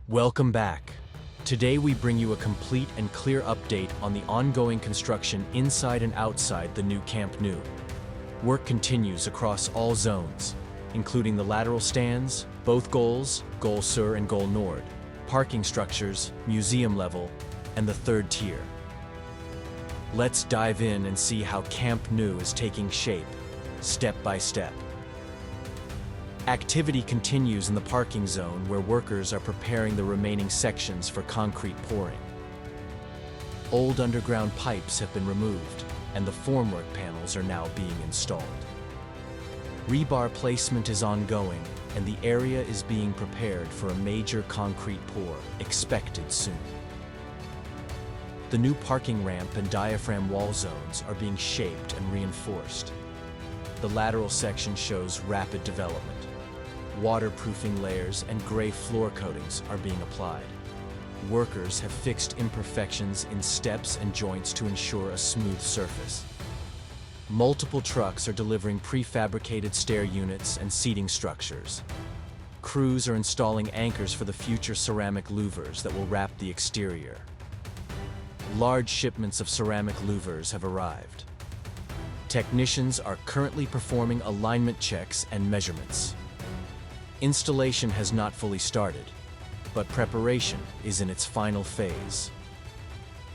Welcome back. Today we bring you a complete and clear update on the ongoing construction inside and outside the new Camp Nou. Work continues across all zones, including the lateral stands, both goals, Gol Sur and Gol Nord, parking structures, museum level, and the third tier. Let's dive in and see how Camp Nou is taking shape, step by step. Activity continues in the parking zone where workers are preparing the remaining sections for concrete pouring. Old underground pipes have been removed, and the formwork panels are now being installed. Rebar placement is ongoing, and the area is being prepared for a major concrete pour expected soon. The new parking ramp and diaphragm wall zones are being shaped and reinforced. The lateral section shows rapid development. Waterproofing layers and gray floor coatings are being applied. Workers have fixed imperfections in steps and joints to ensure a smooth surface. Multiple trucks are delivering prefabricated stair units and seating structures. Crews are installing anchors for the future ceramic louvers that will wrap the exterior. Large shipments of ceramic louvers have arrived. Technicians are currently performing alignment checks and measurements. Installation has not fully started, but preparation is in its final phase.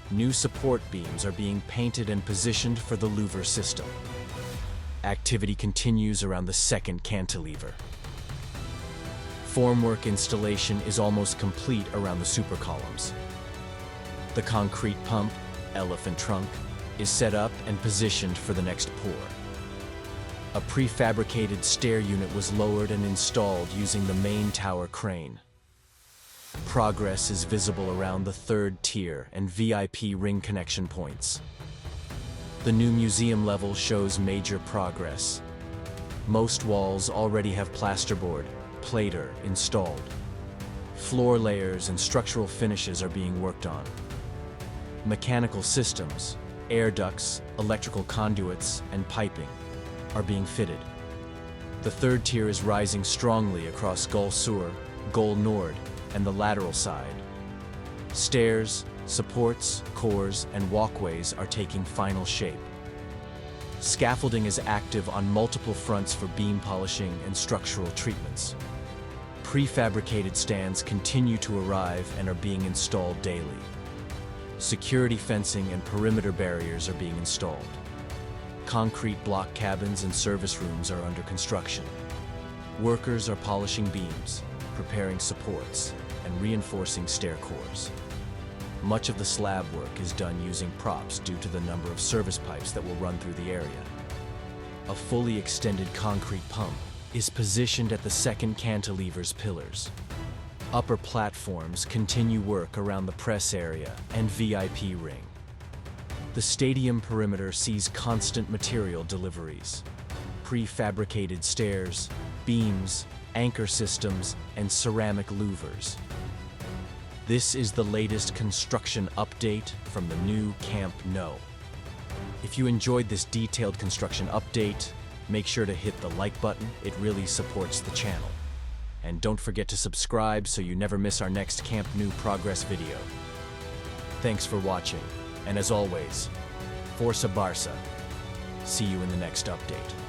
New support beams are being painted and positioned for the louver system. Activity continues around the second cantilever. Formwork installation is almost complete around the supercolumns. The concrete pump, elephant trunk, is set up and positioned for the next pour. A prefabricated stair unit was lowered and installed using the main tower crane. Progress is visible around the third tier and VIP ring connection points. The new museum level shows major progress. Most walls already have plasterboard, plater installed. Floor layers and structural finishes are being worked on. Mechanical systems, air ducts, electrical conduits, and piping are being fitted. The third tier is rising strongly across Gol Sur, Gol Nord, and the lateral side. Stairs, supports, cores, and walkways are taking final shape. Scaffolding is active on multiple fronts for beam polishing and structural treatments. Prefabricated stands continue to arrive and are being installed daily. Security fencing and perimeter barriers are being installed. Concrete block cabins and service rooms are under construction. Workers are polishing beams, preparing supports, and reinforcing stair cores. Much of the slab work is done using props due to the number of service pipes that will run through the area. A fully extended concrete pump is positioned at the second cantilever's pillars. Upper platforms continue work around the press area and VIP ring. The stadium perimeter sees constant material deliveries. Prefabricated stairs, beams, anchor systems, and ceramic louvers. This is the latest construction update from the new Camp Nou. If you enjoyed this detailed construction update, make sure to hit the like button. It really supports the channel. And don't forget to subscribe so you never miss our next Camp Nou progress video. Thanks for watching, and as always, Força Barça. See you in the next update.